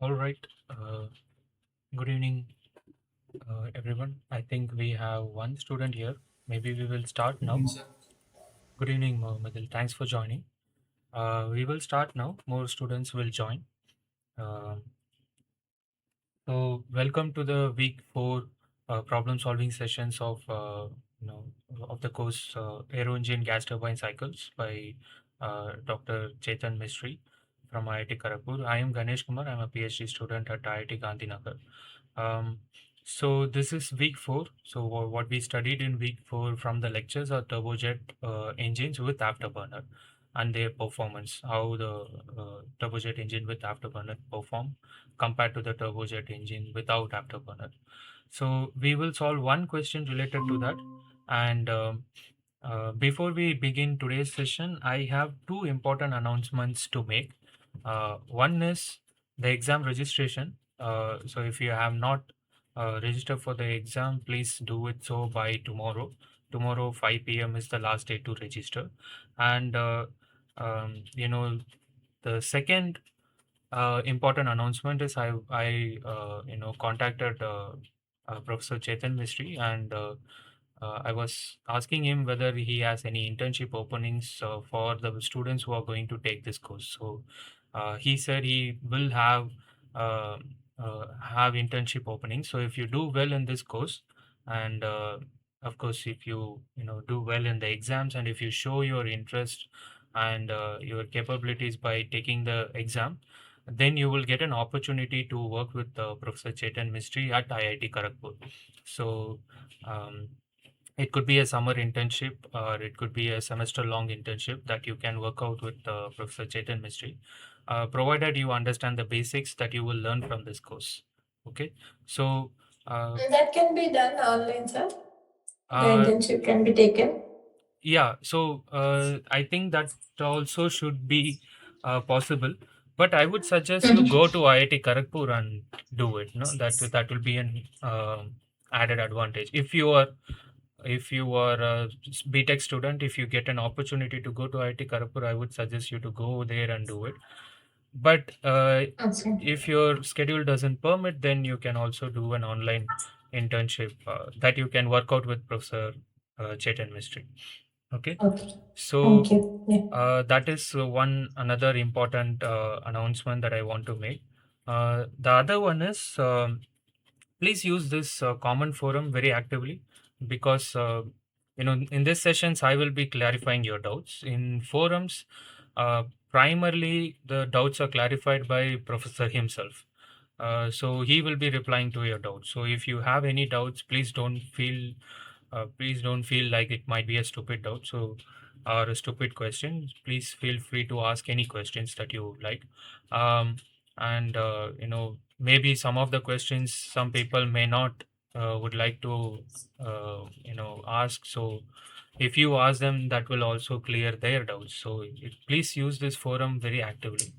All right. Good evening, everyone. I think we have one student here. Maybe we will start now. Good evening, Mohammed. Thanks for joining. We will start now. More students will join. Uh, welcome to the week four problem-solving sessions of you know of the course Aeroengine Gas Turbine Cycles by Dr. Chetan Mistry from IIT Kharagpur. I am Ganesh Kumar. I'm a PhD student at IIT Gandhinagar. Um, so this is week four. So what we studied in week four from the lectures are turbojet engines with afterburner and their performance, how the turbojet engine with afterburner perform compared to the turbojet engine without afterburner. So we will solve one question related to that. And before we begin today's session, I have two important announcements to make. One is the exam registration. So if you have not registered for the exam, please do it so by tomorrow. Tomorrow 5 p.m. is the last day to register. And you know, the second important announcement is I contacted Professor Chetan Mistry, and I was asking him whether he has any internship openings for the students who are going to take this course. So he said he will uh, have internship openings. So if you do well in this course, and of course if you do well in the exams, and if you show your interest and your capabilities by taking the exam, then you will get an opportunity to work with Professor Chetan Mistry at IIT Kharagpur. So um, it could be a summer internship, or it could be a semester-long internship that you can work out with Professor Chetan Mistry, provided you understand the basics that you will learn from this course. Okay, so uh, That can be done online, sir. The uh, internship can be taken. yeah, so I think that also should be possible. But I would suggest you go to IIT Kharagpur and do it. No, that will be an added advantage. If you are a BTech student, if you get an opportunity to go to IIT Kharagpur, I would suggest you to go there and do it. But Okay. if your schedule doesn't permit, then you can also do an online internship that you can work out with Professor Chetan Mistry. Okay, Okay. so Thank you. Yeah. that is one another important announcement that I want to make. The other one is please use this common forum very actively, because in these sessions I will be clarifying your doubts in forums. uh, Primarily the doubts are clarified by professor himself, so he will be replying to your doubts. So if you have any doubts, please don't feel like it might be a stupid doubt, or a stupid question. Please feel free to ask any questions that you like. And maybe some of the questions some people may not would like to ask. So if you ask them, that will also clear their doubts. So please use this forum very actively.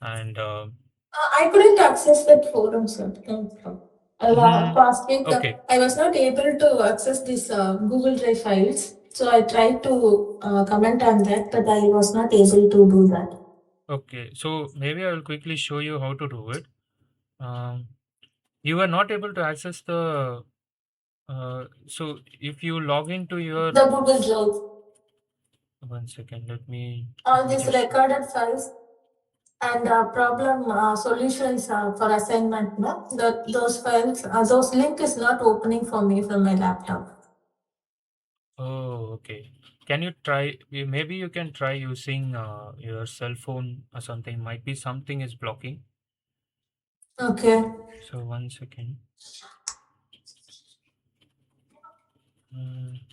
And I couldn't access that forum, sir. mhm, Past week, okay. I was not able to access these Google Drive files. So I tried to comment on that, but I was not able to do that. Okay, so maybe I will quickly show you how to do it. um, you are not able to access the so if you log into your The Google Drive, one second, let all me these just show. recorded files and problem solutions for assignment. No, those files, those link is not opening for me from my laptop. Oh, okay. Can you try? Maybe you can try using your cell phone or something. Might be something is blocking. Okay. So one second.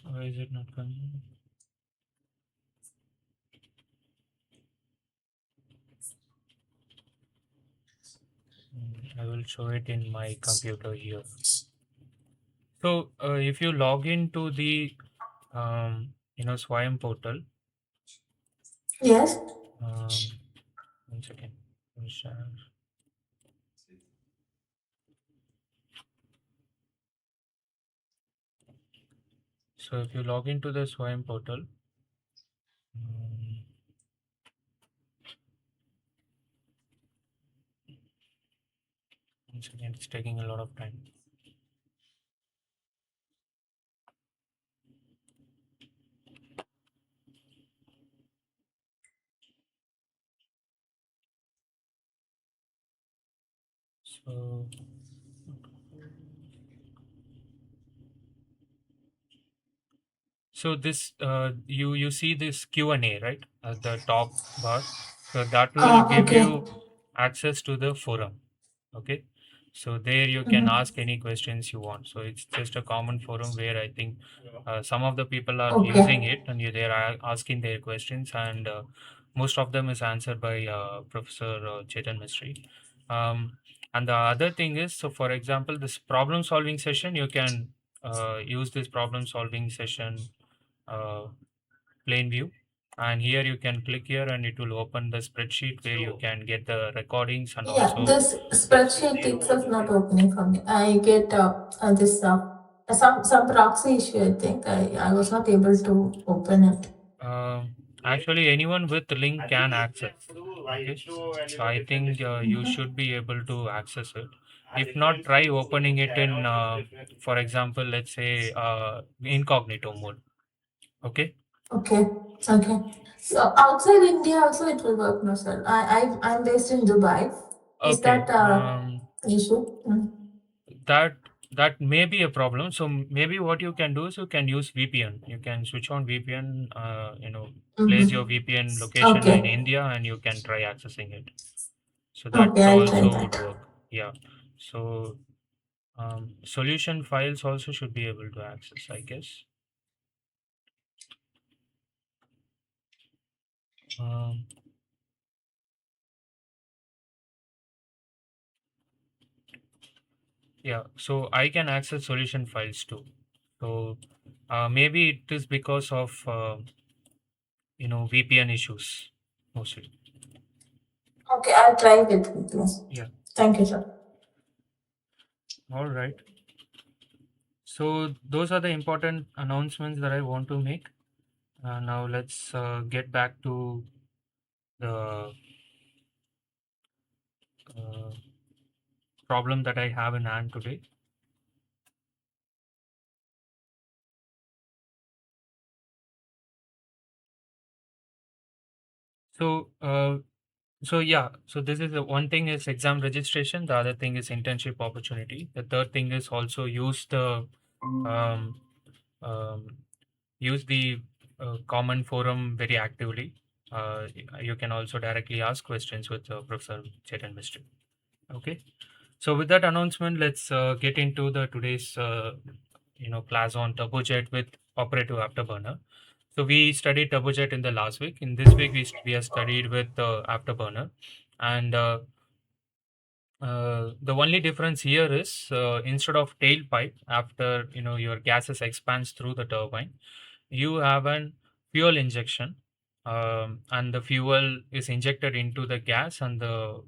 Why is it not coming? I will show it in my computer here. So if you log into the Swayam portal, Yes. one second. Let me share. So if you log into the Swayam portal, um, One second, it's taking a lot of time. So, so this you see this Q&A, right, at the top bar. So that will give Okay. you access to the forum. Okay, so there you can Mhm. ask any questions you want. So it's just a common forum where I think some of the people are using Okay. it, and they are asking their questions, and most of them is answered by Professor Chetan Mistry. Um, and the other thing is, so for example, this problem solving session, you can use this problem solving session uh, plain view, and here you can click here and it will open the spreadsheet where you can get the recordings and Yeah, also. this spreadsheet itself not opening for me. I get this some proxy issue. I think I was not able to open it. Actually, anyone with the link can access. Okay, so I think you Mhm. should be able to access it. If not, try opening it in, for example, let's say incognito mode. Okay. Okay. Okay. So outside India also it will work, no sir. I'm based in Dubai. Is Okay. that issue? Mm. That that may be a problem. So maybe what you can do is you can use VPN. You can switch on VPN. Place your Mm-hmm. VPN location in Okay. India, and you can try accessing it. So that Okay, I'll try also would that. work. Yeah. So solution files also should be able to access, I guess. Um, yeah. So I can access solution files too. So maybe it is because of VPN issues mostly. Okay, I'll try with this. Yeah. Thank you, sir. All right. So those are the important announcements that I want to make. Now let's get back to the uh, problem that I have in hand today. So so this is the one thing is exam registration. The other thing is internship opportunity. The third thing is also um, um, use the common forum very actively. You can also directly ask questions with Professor Chetan Mistry. Okay. So with that announcement, let's get into the today's class on turbojet with operative afterburner. So we studied turbojet in the last week. In this week, we have studied with afterburner, and the only difference here is instead of tailpipe, after your gases expands through the turbine, you have an fuel injection, and the fuel is injected into the gas, and uh,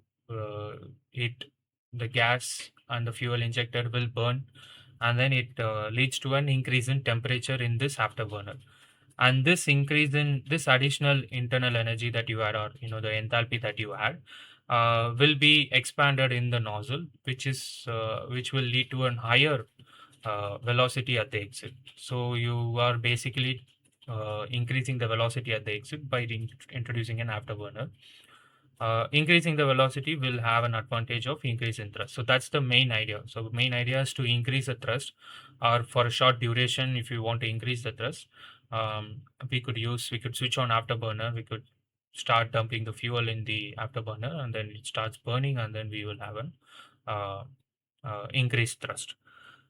it the gas and the fuel injected will burn, and then it leads to an increase in temperature in this afterburner, and this increase in this additional internal energy that you had, or the enthalpy that you had, will be expanded in the nozzle, which will lead to an higher velocity at the exit. So you are basically increasing the velocity at the exit by introducing an afterburner. Increasing the velocity will have an advantage of increase in thrust. So that's the main idea. So main idea is to increase the thrust, or for a short duration, if you want to increase the thrust, we could switch on afterburner. We could start dumping the fuel in the afterburner, and then it starts burning, and then we will have an uh, increased thrust.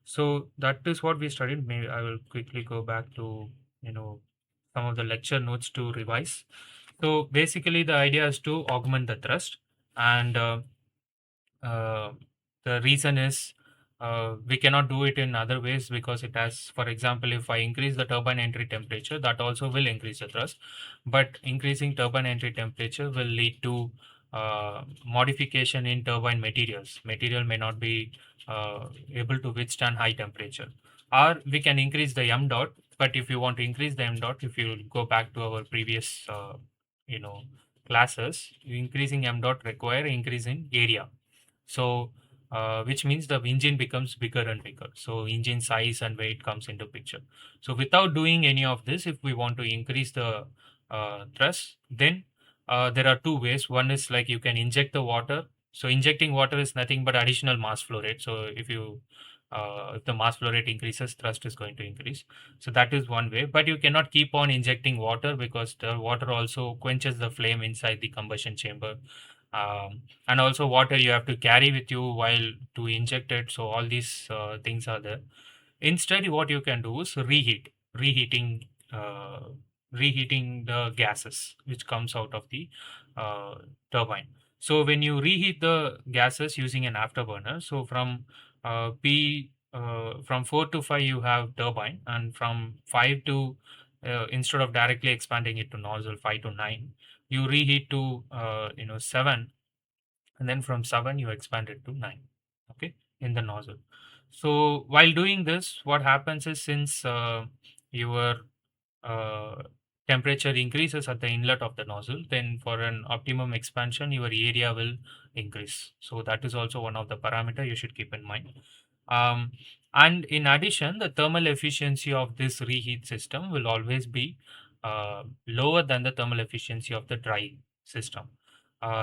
So that is what we studied. Maybe I will quickly go back to you know some of the lecture notes to revise. So basically, the idea is to augment the thrust, and uh, the reason is we cannot do it in other ways because it has, for example, if I increase the turbine entry temperature, that also will increase the thrust. But increasing turbine entry temperature will lead to modification in turbine materials. Material may not be able to withstand high temperature. Or we can increase the m dot. But if you want to increase the m dot, if you go back to our previous, you know, classes, increasing m dot require increase in area. So which means the engine becomes bigger and bigger. So engine size and weight comes into picture. So without doing any of this, if we want to increase the thrust, then there are two ways. One is like you can inject the water. So injecting water is nothing but additional mass flow rate. So if the mass flow rate increases, thrust is going to increase. So that is one way. But you cannot keep on injecting water because the water also quenches the flame inside the combustion chamber. And also water you have to carry with you while to inject it. So all these things are there. Instead, what you can do is reheating, uh, reheating the gases which comes out of the uh, turbine. So when you reheat the gases using an afterburner, so from 4 to 5 you have turbine, and from 5 to instead of directly expanding it to nozzle 5 to 9, you reheat to 7, and then from 7 you expand it to 9, okay, in the nozzle. So while doing this, what happens is, since your uh, temperature increases at the inlet of the nozzle, then for an optimum expansion your area will increase. So that is also one of the parameter you should keep in mind. um, and in addition, the thermal efficiency of this reheat system will always be lower than the thermal efficiency of the dry system.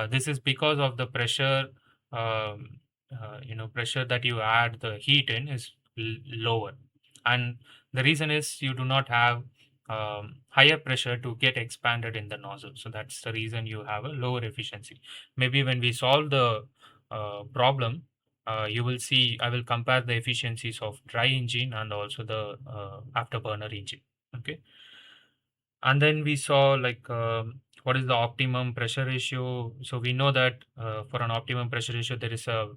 This is because of the pressure, pressure that you add the heat in is lower. And the reason is you do not have higher pressure to get expanded in the nozzle. So that's the reason you have a lower efficiency. Maybe when we solve the problem, you will see, I will compare the efficiencies of dry engine and also the afterburner engine. Okay. And then we saw like what is the optimum pressure ratio. So we know that for an optimum pressure ratio, there is a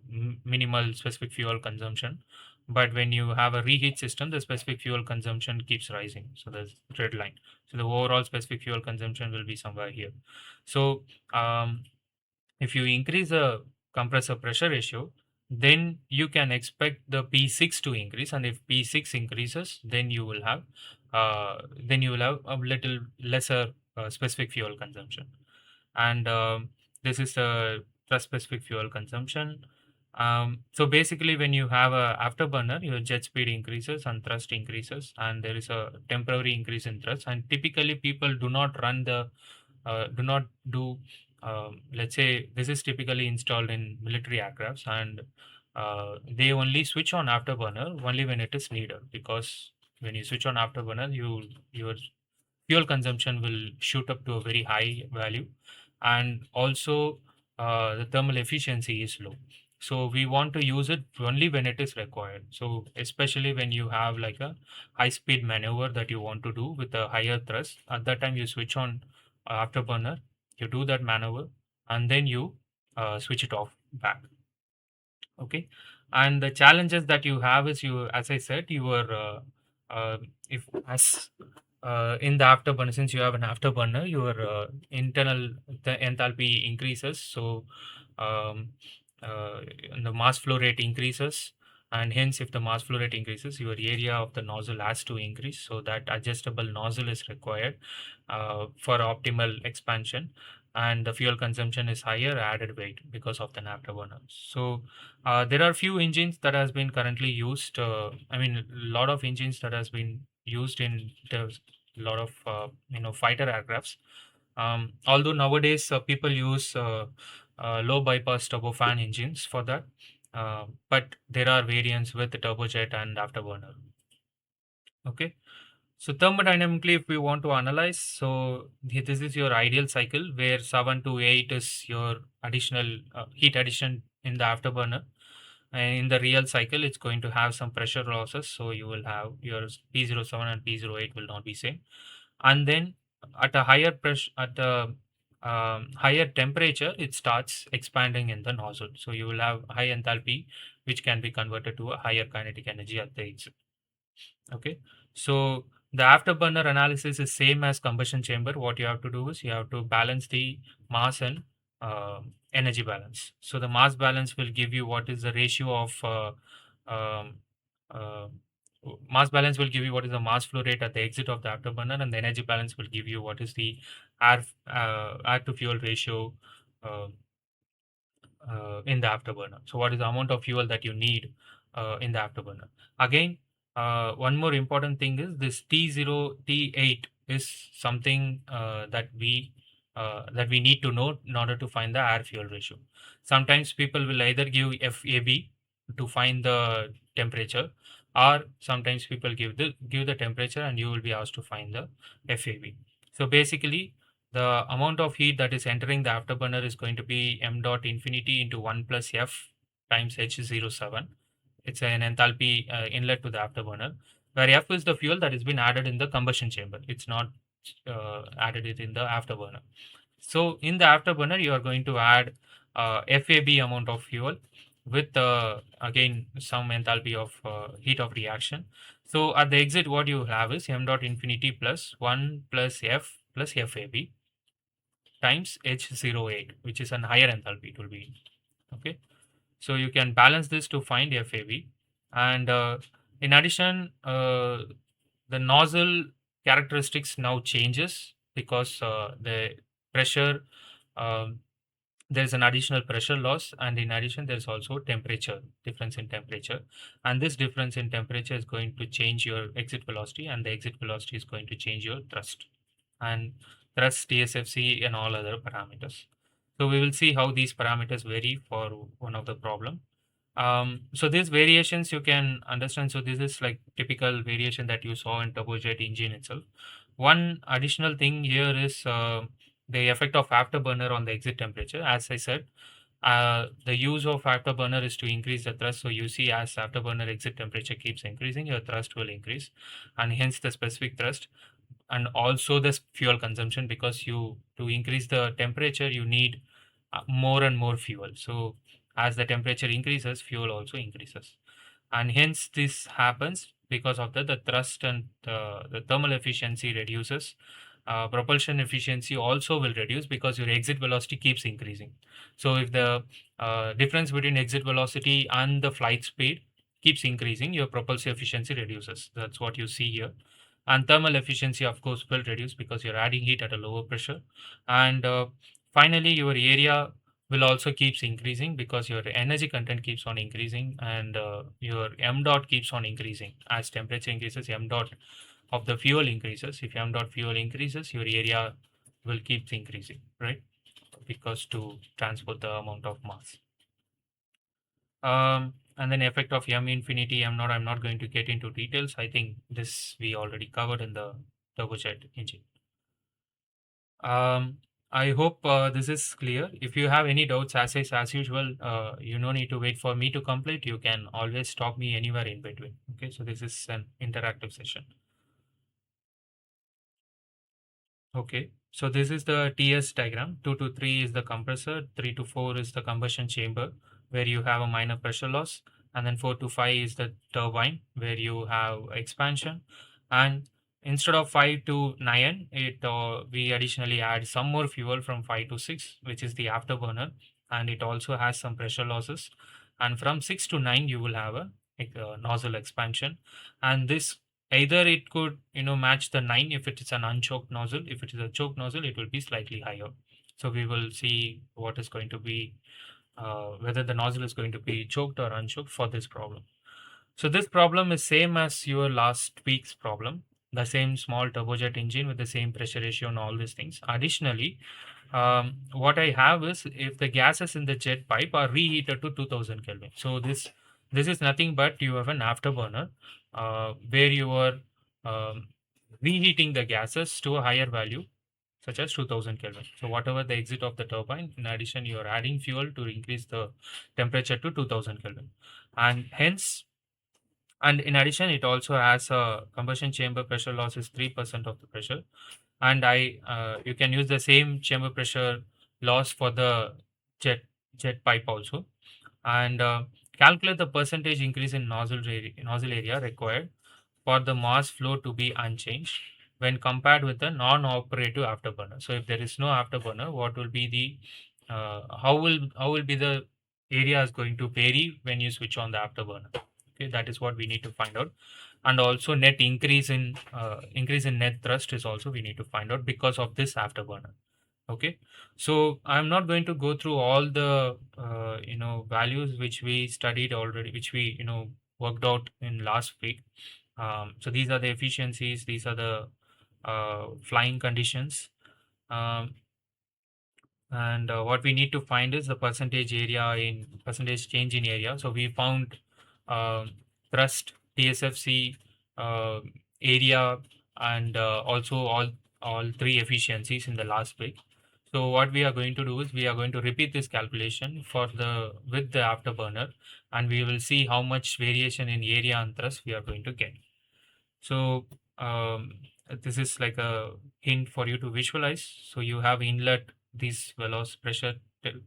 minimal specific fuel consumption. But when you have a reheat system, the specific fuel consumption keeps rising. So there's red line. So the overall specific fuel consumption will be somewhere here. So um, if you increase the compressor pressure ratio, then you can expect the P6 to increase, and if P6 increases, then you will have a little lesser specific fuel consumption. And this is the thrust specific fuel consumption. So basically, when you have a afterburner, your jet speed increases and thrust increases, and there is a temporary increase in thrust. And typically, people do not do, let's say this is typically installed in military aircrafts, and they only switch on afterburner only when it is needed, because when you switch on afterburner, your fuel consumption will shoot up to a very high value, and also the thermal efficiency is low. So we want to use it only when it is required. So especially when you have like a high speed maneuver that you want to do with a higher thrust, at that time you switch on afterburner, you do that maneuver, and then you switch it off back. Okay. And the challenges that you have is, you, as I said, you are if as in the afterburner, since you have an afterburner, your internal the enthalpy increases. So um, uh, the mass flow rate increases, and hence if the mass flow rate increases, your area of the nozzle has to increase. So that adjustable nozzle is required for optimal expansion, and the fuel consumption is higher added weight because of the afterburner. So there are few engines that has been currently used. I mean, a lot of engines that has been used in the lot of fighter aircrafts. Although nowadays people use low bypass turbofan engines for that, but there are variants with the turbojet and afterburner. Okay. So thermodynamically, if we want to analyze, so this is your ideal cycle where 7 to 8 is your additional heat addition in the afterburner. And in the real cycle, it's going to have some pressure losses. So you will have your P07 and P08 will not be same. And then at a higher pressure, at a higher temperature, it starts expanding in the nozzle. So you will have high enthalpy, which can be converted to a higher kinetic energy at the exit. Okay. So the afterburner analysis is same as combustion chamber. What you have to do is you have to balance the mass and uh, energy balance. So the mass balance will give you what is the ratio of um, uh, mass balance will give you what is the mass flow rate at the exit of the afterburner, and the energy balance will give you what is the air to fuel ratio uh, in the afterburner. So what is the amount of fuel that you need in the afterburner? Again, one more important thing is this T0 T8 is something that we need to know in order to find the air fuel ratio. Sometimes people will either give FAB to find the temperature, or sometimes people give the temperature and you will be asked to find the FAB. So basically, the amount of heat that is entering the afterburner is going to be m dot infinity into 1 plus F times H07. It's an enthalpy inlet to the afterburner, where F is the fuel that has been added in the combustion chamber. It's not added it in the afterburner. So in the afterburner, you are going to add FAB amount of fuel with again some enthalpy of heat of reaction. So at the exit, what you have is m dot infinity plus 1 plus F plus FAB times H08, which is an higher enthalpy it will be. Okay. So you can balance this to find FAB. And in addition, the nozzle characteristics now changes because the pressure, um, there's an additional pressure loss, and in addition there's also temperature difference in temperature, and this difference in temperature is going to change your exit velocity, and the exit velocity is going to change your thrust and thrust, TSFC, and all other parameters. So we will see how these parameters vary for one of the problem. So these variations you can understand. So this is like typical variation that you saw in turbojet engine itself. One additional thing here is the effect of afterburner on the exit temperature. As I said, the use of afterburner is to increase the thrust. So you see, as afterburner exit temperature keeps increasing, your thrust will increase, and hence the specific thrust, and also the fuel consumption, because you to increase the temperature you need more and more fuel. So as the temperature increases, fuel also increases, and hence this happens because of the thrust, and the thermal efficiency reduces. Propulsion efficiency also will reduce because your exit velocity keeps increasing. So if the difference between exit velocity and the flight speed keeps increasing, your propulsion efficiency reduces. That's what you see here. And thermal efficiency, of course, will reduce because you're adding heat at a lower pressure. And finally, your area will also keeps increasing because your energy content keeps on increasing, and your m dot keeps on increasing. As temperature increases, m dot of the fuel increases. If m dot fuel increases, your area will keep increasing, right? Because to transport the amount of mass. And then effect of m infinity, m naught, I'm not going to get into details. I think this we already covered in the turbojet engine. Um, I hope this is clear. If you have any doubts, as usual, you no need to wait for me to complete. You can always stop me anywhere in between. Okay, so this is an interactive session. Okay, so this is the TS diagram. 2 to 3 is the compressor, 3 to 4 is the combustion chamber, where you have a minor pressure loss, and then 4 to 5 is the turbine, where you have expansion. And instead of 5 to 9, we additionally add some more fuel from 5 to 6, which is the afterburner, and it also has some pressure losses. And from 6 to 9, you will have a nozzle expansion, and this either it could match the 9 if it is an unchoked nozzle. If it is a choked nozzle, it will be slightly higher. So we will see what is going to be whether the nozzle is going to be choked or unchoked for this problem. So this problem is same as your last week's problem, the same small turbojet engine with the same pressure ratio and all these things. Additionally, what I have is, if the gases in the jet pipe are reheated to 2000 Kelvin. So this is nothing but you have an afterburner where you are um, reheating the gases to a higher value, such as 2000 Kelvin. So whatever the exit of the turbine, in addition, you are adding fuel to increase the temperature to 2000 Kelvin. And hence, and in addition, it also has a combustion chamber pressure loss is 3% of the pressure. And you can use the same chamber pressure loss for the jet pipe also, and calculate the percentage increase in nozzle area required for the mass flow to be unchanged when compared with the non-operative afterburner. So if there is no afterburner, what will be the how will be the area is going to vary when you switch on the afterburner? Okay, that is what we need to find out. And also net increase in net thrust is also we need to find out because of this afterburner. Okay, so I'm not going to go through all the values which we studied already, which we worked out in last week. So these are the efficiencies, these are the flying conditions, um, and what we need to find is the percentage area in percentage change in area. So we found um thrust, TSFC, uh, area, and also all three efficiencies in the last week. So what we are going to do is we are going to repeat this calculation for the with the afterburner, and we will see how much variation in area and thrust we are going to get. So this is like a hint for you to visualize. So you have inlet, this velocity, pressure,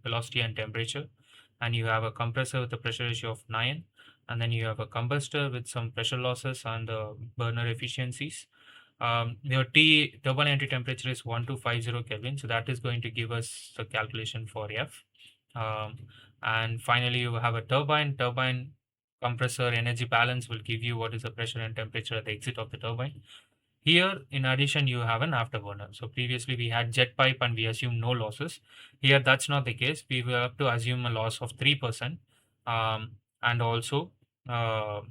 velocity, and temperature, and you have a compressor with a pressure ratio of 9, and then you have a combustor with some pressure losses and burner efficiencies. Your T turbine entry temperature is 1250 Kelvin, so that is going to give us the calculation for F. Um, and finally, you have a turbine compressor energy balance will give you what is the pressure and temperature at the exit of the turbine. Here, in addition, you have an afterburner. So previously we had jet pipe and we assumed no losses. Here, that's not the case. We will have to assume a loss of 3%. And also, uh,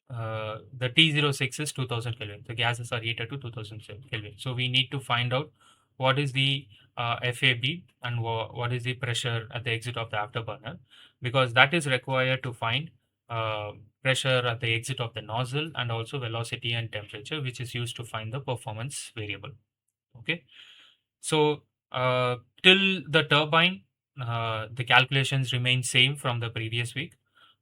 the T06 is 2000 Kelvin. The gases are heated to 2000 Kelvin. So we need to find out what is the FAB and what is the pressure at the exit of the afterburner, because that is required to find uh, pressure at the exit of the nozzle and also velocity and temperature, which is used to find the performance variable. Okay. So till the turbine, the calculations remain same from the previous week.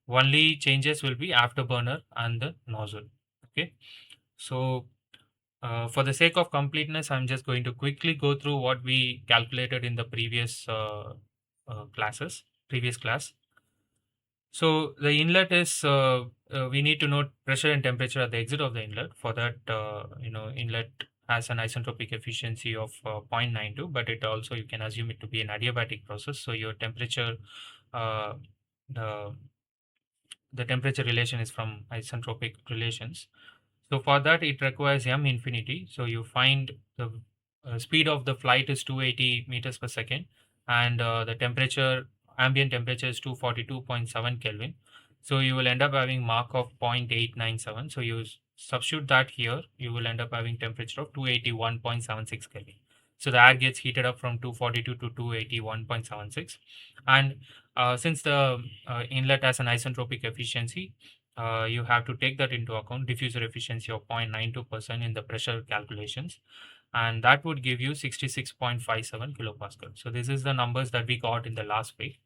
Only changes will be afterburner and the nozzle. Okay. So for the sake of completeness, I'm just going to quickly go through what we calculated in the previous class. So the inlet is we need to note pressure and temperature at the exit of the inlet. For that, inlet has an isentropic efficiency of 0.92, but it also you can assume it to be an adiabatic process. So your temperature, uh, the the temperature relation is from isentropic relations. So for that, it requires m infinity. So you find the speed of the flight is 280 meters per second, and the temperature, ambient temperature is 242.7 Kelvin. So you will end up having Mach of 0.897. So you substitute that here, you will end up having temperature of 281.76 Kelvin. So the air gets heated up from 242 to 281.76, and since the inlet has an isentropic efficiency, you have to take that into account, diffuser efficiency of 0.92% in the pressure calculations, and that would give you 66.57 kilopascal. So this is the numbers that we got in the last week.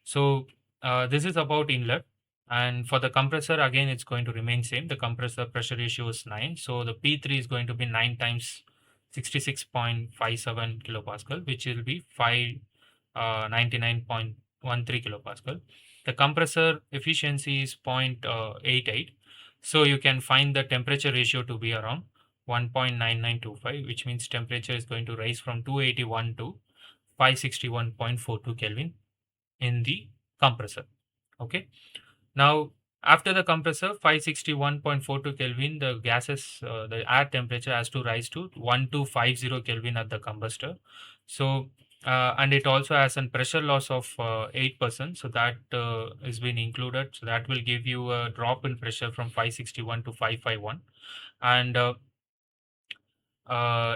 So this is about inlet, and for the compressor, again, it's going to remain same. The compressor pressure ratio is 9, so the P3 is going to be 9 times 66.57 kilopascal, which will be 599.13 kilopascal. The compressor efficiency is 0.88. So you can find the temperature ratio to be around 1.9925, which means temperature is going to rise from 281 to 561.42 Kelvin in the compressor. Okay. Now, after the compressor, 561.42 Kelvin, the gases, the air temperature has to rise to 1250 Kelvin at the combustor. So, and it also has a pressure loss of 8%. So that is been included. So that will give you a drop in pressure from 561 to 551. And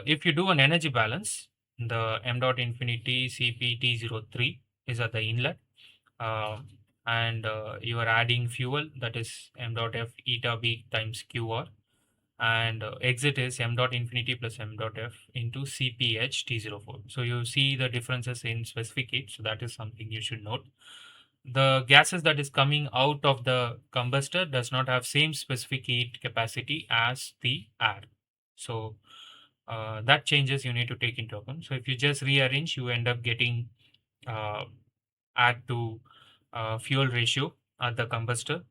if you do an energy balance, the m dot infinity CPT03 is at the inlet, uh, and you are adding fuel, that is m dot f eta b times qr, and exit is m dot infinity plus m dot f into cph t04. So you see the differences in specific heat, so that is something you should note. The gases that is coming out of the combustor does not have same specific heat capacity as the air. So that changes you need to take into account. So if you just rearrange, you end up getting uh, add to fuel ratio at the combustor.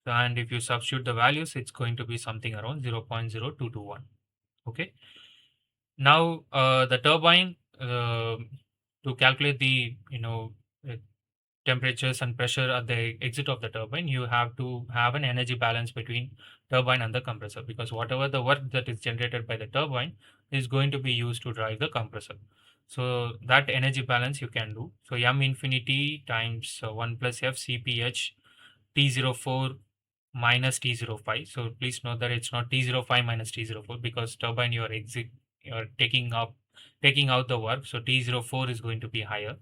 And if you substitute the values, it's going to be something around 0.0221. Okay. Now the turbine, to calculate the uh, temperatures and pressure at the exit of the turbine, you have to have an energy balance between turbine and the compressor, because whatever the work that is generated by the turbine is going to be used to drive the compressor. So that energy balance you can do. So m infinity times 1 plus f cph T04 minus T05. So please note that it's not T05 minus T04, because turbine you're taking out the work. So T04 is going to be higher.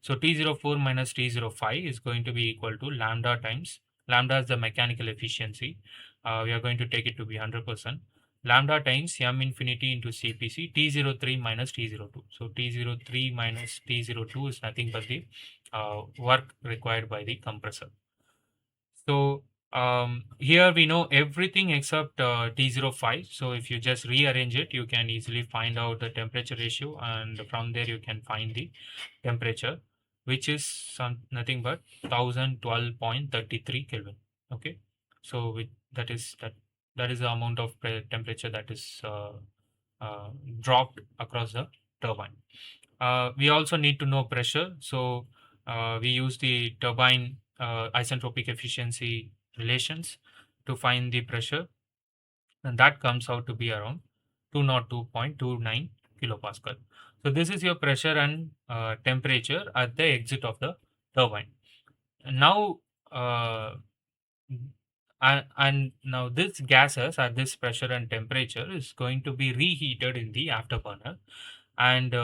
So T04 minus T05 is going to be equal to lambda times, lambda is the mechanical efficiency. We are going to take it to be 100%. Lambda times m infinity into CPC T03 minus T02. So T03 minus T02 is nothing but the work required by the compressor. So here we know everything except T05. So if you just rearrange it, you can easily find out the temperature ratio, and from there you can find the temperature, which is nothing but 1012.33 Kelvin. Okay, so that is the amount of temperature that is uh, dropped across the turbine. We also need to know pressure. So we use the turbine isentropic efficiency relations to find the pressure, and that comes out to be around 202.29 kilopascal. So this is your pressure and temperature at the exit of the turbine. Now, uh, and now this gases at this pressure and temperature is going to be reheated in the afterburner. And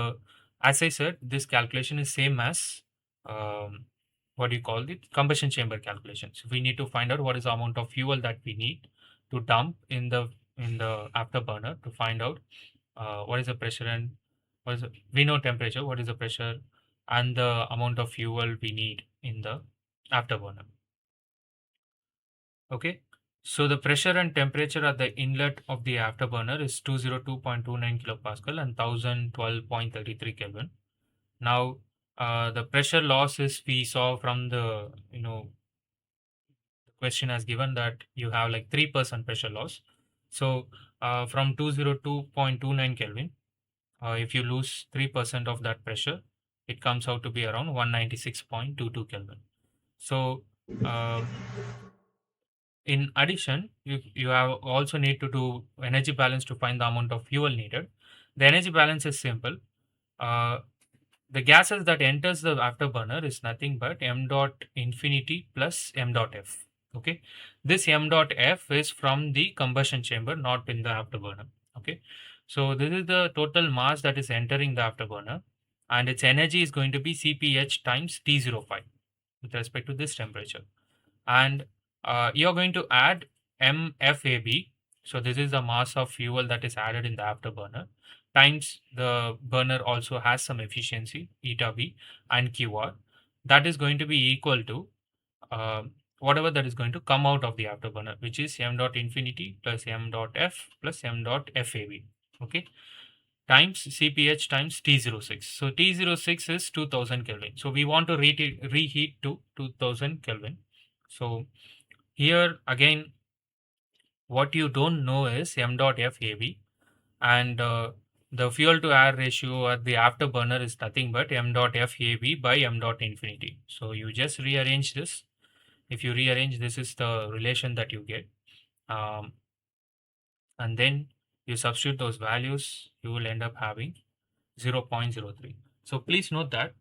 as I said, this calculation is same as um, what do you call it, combustion chamber calculations. We need to find out what is the amount of fuel that we need to dump in the afterburner to find out what is the pressure and what is the, we know temperature, what is the pressure and the amount of fuel we need in the afterburner. Okay, so the pressure and temperature at the inlet of the afterburner is 202.29 kilopascal and 1012.33 Kelvin. Now, the pressure loss is we saw from the the question has given that you have like 3% pressure loss. So from 202.29 Kelvin, if you lose 3% of that pressure, it comes out to be around 196.22 Kelvin. So in addition, you have also need to do energy balance to find the amount of fuel needed. The energy balance is simple. Uh, the gases that enters the afterburner is nothing but m dot infinity plus m dot f. Okay, this m dot f is from the combustion chamber, not in the afterburner. Okay, so this is the total mass that is entering the afterburner, and its energy is going to be cph times T05 with respect to this temperature. And you're going to add mfab. So this is the mass of fuel that is added in the afterburner, times the burner also has some efficiency eta b and qr, that is going to be equal to whatever that is going to come out of the afterburner, which is m dot infinity plus m dot f plus m dot fab. Okay, times cph times T06. So T06 is 2000 Kelvin. So we want to reheat to 2000 Kelvin. So here again, what you don't know is m dot fab, and the fuel to air ratio at the afterburner is nothing but m dot fab by m dot infinity. So you just rearrange this. If you rearrange, this is the relation that you get. Um, and then you substitute those values, you will end up having 0.03. So please note that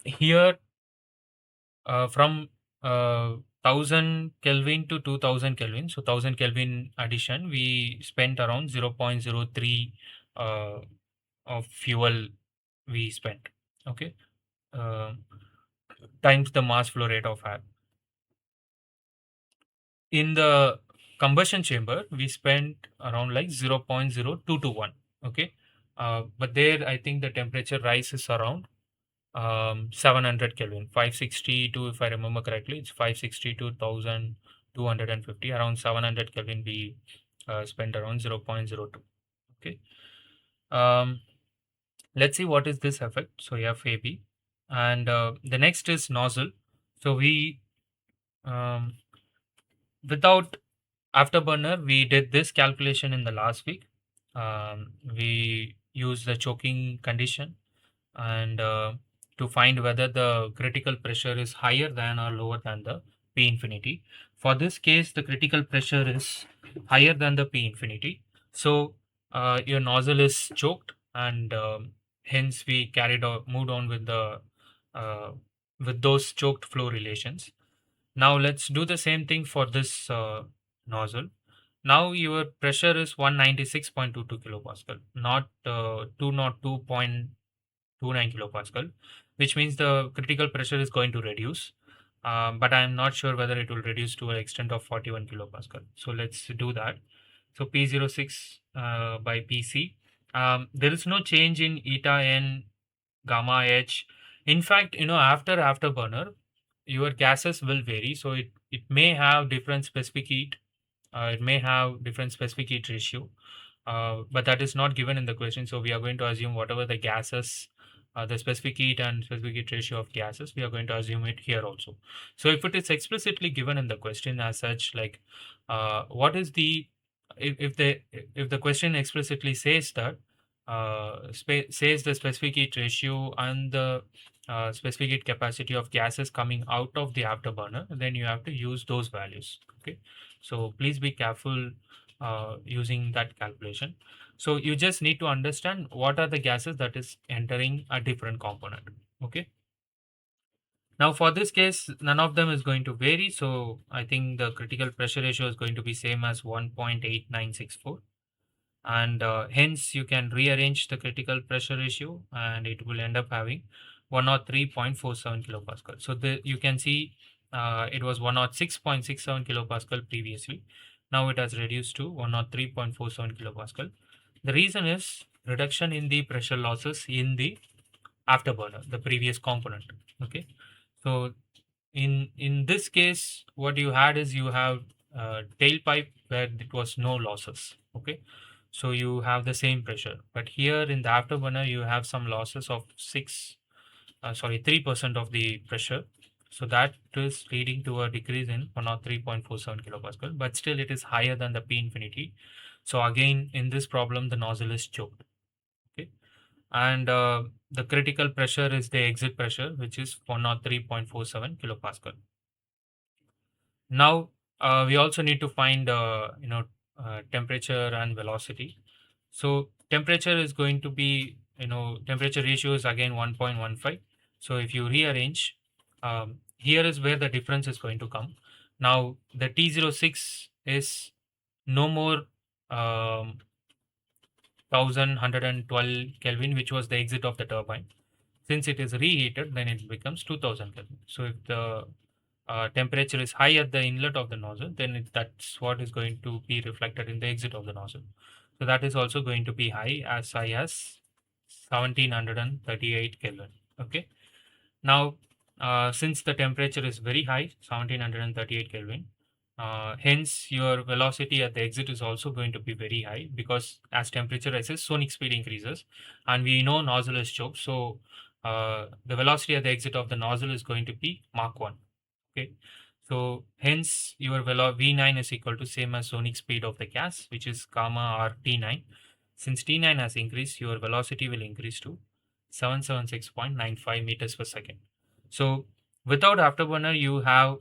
here from 1000 Kelvin to 2000 Kelvin, so 1000 Kelvin addition, we spent around 0.03 of fuel we spent. Okay, uh, times the mass flow rate of air. In the combustion chamber, we spent around like 0.0221. Okay, but there I think the temperature rises around 700 Kelvin, 562, if I remember correctly, it's 560 to 1250, around 700 Kelvin we spent around 0.02. Okay. Let's see what is this effect. So FAB. And the next is nozzle. So we, without afterburner, we did this calculation in the last week. We used the choking condition, and to find whether the critical pressure is higher than or lower than the P infinity. For this case, the critical pressure is higher than the P infinity. So your nozzle is choked, and hence we moved on uh, with those choked flow relations. Now let's do the same thing for this nozzle. Now your pressure is 196.22 kilopascal, not 202.29 kilopascal, which means the critical pressure is going to reduce. But I'm not sure whether it will reduce to an extent of 41 kilopascal. So let's do that. So P06 by PC. There is no change in eta n, gamma h. In fact, after afterburner, your gases will vary. So it may have different specific heat. It may have different specific heat ratio, but that is not given in the question. So we are going to assume whatever the gases, the specific heat and specific heat ratio of gases, we are going to assume it here also. So if it is explicitly given in the question as such, like what is the if the question explicitly says that says the specific heat ratio and the specific heat capacity of gases coming out of the afterburner, then you have to use those values. Okay, so please be careful using that calculation. So you just need to understand what are the gases that is entering a different component. Okay. Now for this case, none of them is going to vary. So I think the critical pressure ratio is going to be same as 1.8964, and hence you can rearrange the critical pressure ratio and it will end up having 103.47 kilopascal. So you can see it was 106.67 kilopascal previously. Now it has reduced to 103.47 kilopascal. The reason is reduction in the pressure losses in the afterburner, the previous component. Okay, so in this case, what you had is you have tailpipe where it was no losses. Okay, so you have the same pressure, but here in the afterburner you have some losses of 3% of the pressure. So that is leading to a decrease in 103.47 kilopascal, but still it is higher than the P infinity. So again, in this problem, the nozzle is choked. Okay, and the critical pressure is the exit pressure, which is 103.47 kilopascal. Now we also need to find temperature and velocity. So temperature is going to be, temperature ratio is again 1.15. So if you rearrange, here is where the difference is going to come. Now the T06 is no more 1112 Kelvin, which was the exit of the turbine. Since it is reheated, then it becomes 2000 Kelvin. So if the temperature is high at the inlet of the nozzle, then that's what is going to be reflected in the exit of the nozzle. So that is also going to be high as 1738 Kelvin. Okay. Now, since the temperature is very high, 1738 Kelvin, hence your velocity at the exit is also going to be very high, because as temperature rises, sonic speed increases, and we know nozzle is choked. So the velocity at the exit of the nozzle is going to be Mach 1. Okay. So hence your V9 is equal to same as sonic speed of the gas, which is gamma or T9. Since T9 has increased, your velocity will increase to 776.95 meters per second. So without afterburner, you have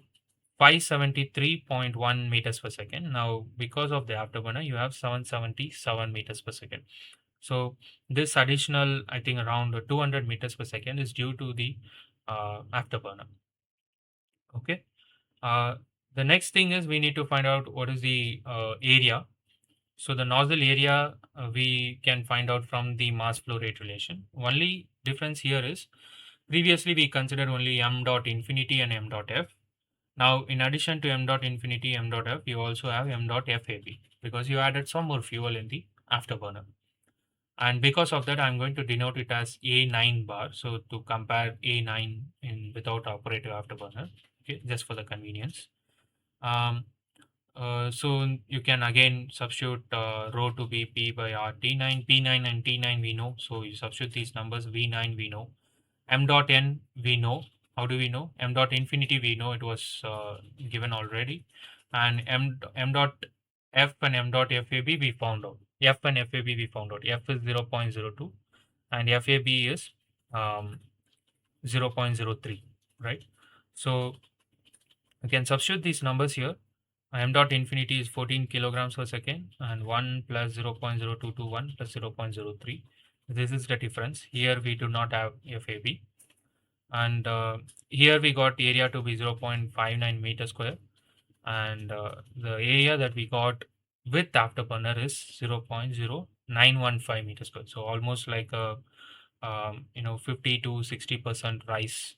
573.1 meters per second. Now, because of the afterburner, you have 777 meters per second. So this additional, I think around 200 meters per second is due to the afterburner. Okay. Uh, the next thing is we need to find out what is the area. So the nozzle area we can find out from the mass flow rate relation. Only difference here is previously we considered only m dot infinity and m dot f. Now in addition to m dot infinity, m dot f, you also have m dot fab, because you added some more fuel in the afterburner. And because of that, I'm going to denote it as A9 bar. So to compare A9 in without operator afterburner, okay, just for the convenience. So you can again substitute rho to be P by R T9, P9 and T9 we know. So you substitute these numbers, V9 we know, M dot N we know. How do we know? M dot infinity we know, it was given already. And M dot F and M dot FAB we found out. F and FAB we found out. F is 0.02 and FAB is 0.03, right? So you can substitute these numbers here. M dot infinity is 14 kilograms per second, and 1 plus 0.0221 plus 0.03. This is the difference. Here we do not have FAB. And here we got area to be 0.59 meter square. And the area that we got with afterburner is 0.0915 meter square. So almost like a 50 to 60% rise,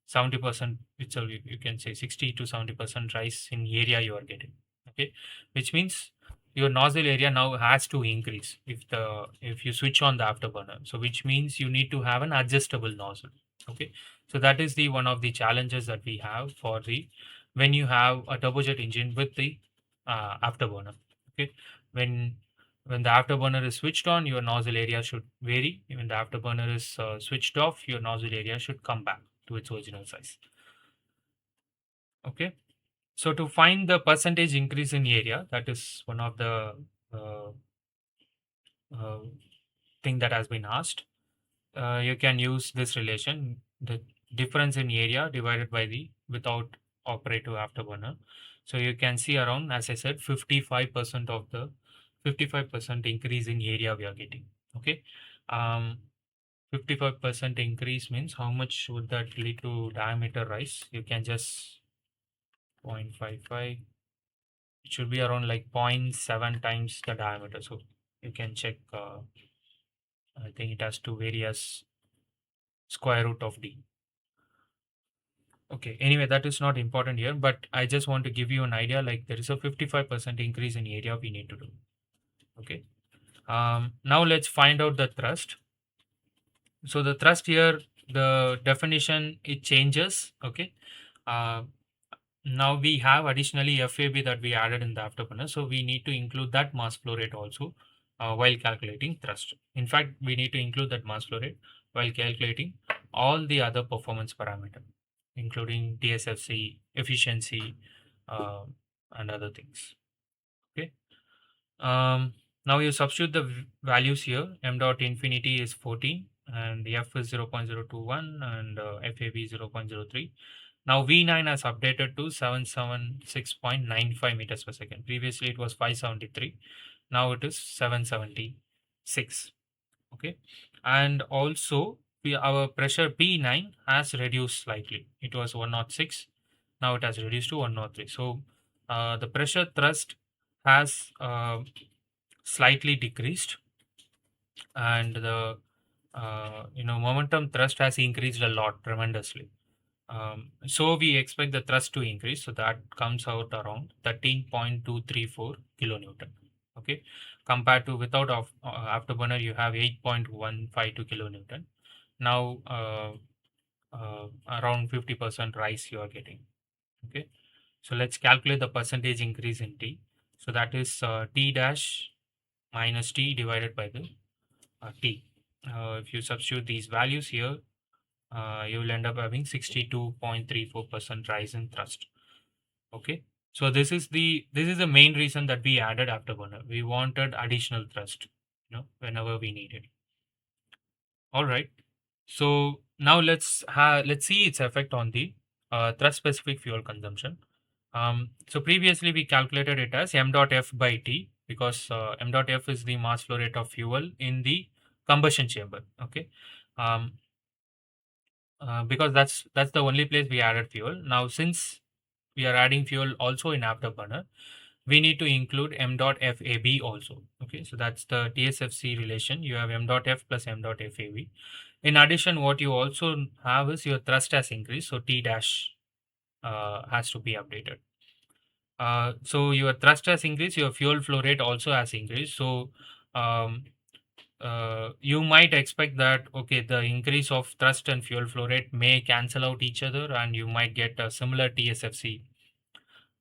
70% itself, you can say 60 to 70% rise in area you are getting. Okay, which means your nozzle area now has to increase if you switch on the afterburner. So which means you need to have an adjustable nozzle. Okay, so that is the one of the challenges that we have for the when you have a turbojet engine with the afterburner. Okay, when when the afterburner is switched on, your nozzle area should vary. When the afterburner is switched off, your nozzle area should come back to its original size. Okay, so to find the percentage increase in area, that is one of the uh, uh, thing that has been asked. You can use this relation, the difference in area divided by the without operative afterburner. So you can see around, as I said, 55% of the 55% increase in area we are getting. Okay, 55% increase means how much would that lead to diameter rise? You can just 0.55. It should be around like zero point 0.7 times the diameter. So you can check. I think it has to vary as square root of d. Okay, anyway, that is not important here, but I just want to give you an idea, like there is a 55% increase in area we need to do. Okay. Now let's find out the thrust. So the thrust here, the definition, it changes. Okay. Uh, Now we have additionally FAB that we added in the afterburner. So we need to include that mass flow rate also while calculating thrust. In fact, we need to include that mass flow rate while calculating all the other performance parameter, including TSFC, efficiency, uh, and other things. Okay. Um, Now you substitute the values here. M dot infinity is 14 and the F is 0.021 and FAB is 0.03. Now V9 has updated to 776.95 meters per second. Previously it was 573. Now it is 776. Okay. And also our pressure P9 has reduced slightly. It was 106. Now it has reduced to 103. So the pressure thrust has slightly decreased, and the momentum thrust has increased a lot tremendously. So we expect the thrust to increase. So that comes out around 13.234 kilonewton. Okay, compared to without afterburner, you have 8.152 kilonewton. Now around 50% rise you are getting. Okay, so let's calculate the percentage increase in T. So that is T dash minus T divided by the T. If you substitute these values here, you will end up having 62.34% rise in thrust. Okay, so this is the main reason that we added afterburner. We wanted additional thrust, whenever we need it. All right. So now let's see its effect on the thrust specific fuel consumption. So previously we calculated it as m dot f by t, because m dot f is the mass flow rate of fuel in the combustion chamber. Okay. Um, because that's the only place we added fuel. Now since we are adding fuel also in afterburner, we need to include m dot fab also. Okay, so that's the TSFC relation. You have m dot f plus m dot fab. In addition, what you also have is your thrust has increased, so T dash has to be updated. So your thrust has increased, your fuel flow rate also has increased. So um, you might expect that, okay, the increase of thrust and fuel flow rate may cancel out each other and you might get a similar TSFC.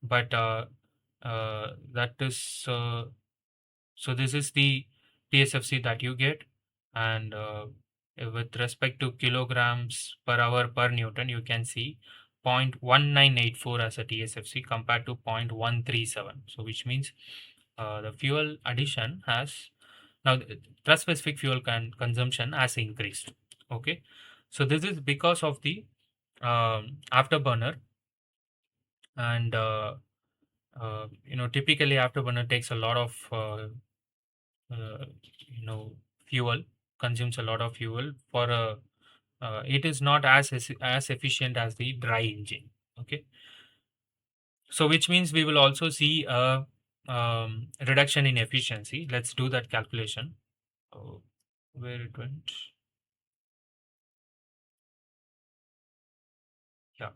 But that is so this is the TSFC that you get, and with respect to kilograms per hour per Newton, you can see 0.1984 as a TSFC compared to 0.137. So which means the fuel addition has now thrust specific fuel consumption has increased. Okay, So this is because of the afterburner, and typically afterburner takes a lot of uh, fuel, consumes a lot of fuel for a it is not as efficient as the dry engine. Okay, so which means we will also see a reduction in efficiency. Let's do that calculation. Oh, where it went? Yeah.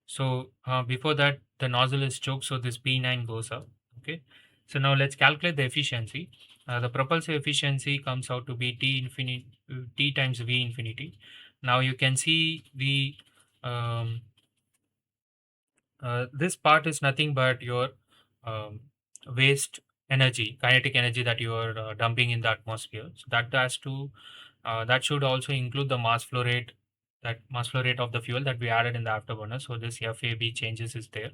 So before that, the nozzle is choked, so this P9 goes up. Okay. So now let's calculate the efficiency. The propulsive efficiency comes out to be T times V infinity. Now you can see the um, this part is nothing but your um, waste energy, kinetic energy that you are dumping in the atmosphere. So that should also include the mass flow rate, that mass flow rate of the fuel that we added in the afterburner. So this FAB changes is there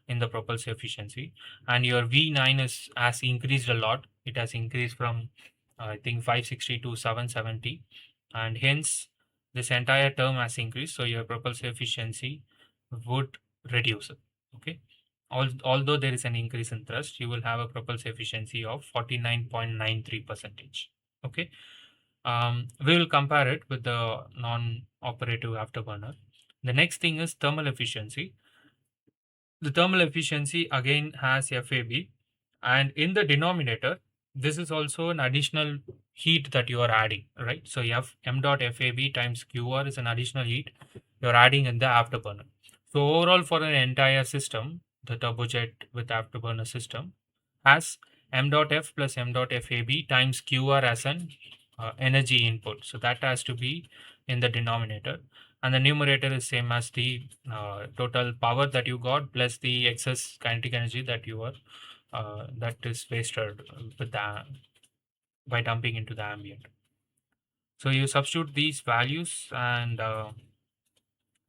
in the propulsive efficiency, and your V9 has increased a lot. It has increased from I think 560 to 770, and hence this entire term has increased. So your propulsive efficiency would reduce. Okay. Although there is an increase in thrust, you will have a propulsive efficiency of 49.93 percentage. Okay. We will compare it with the non-operative afterburner. The next thing is thermal efficiency. The thermal efficiency again has FAB, and in the denominator, this is also an additional heat that you are adding, right? So F m dot FAB times QR is an additional heat you're adding in the afterburner. So overall, for an entire system, the turbojet with afterburner system has m dot F plus m dot FAB times QR as an energy input. So that has to be in the denominator, and the numerator is same as the total power that you got plus the excess kinetic energy that you are that is wasted with the by dumping into the ambient. So you substitute these values, and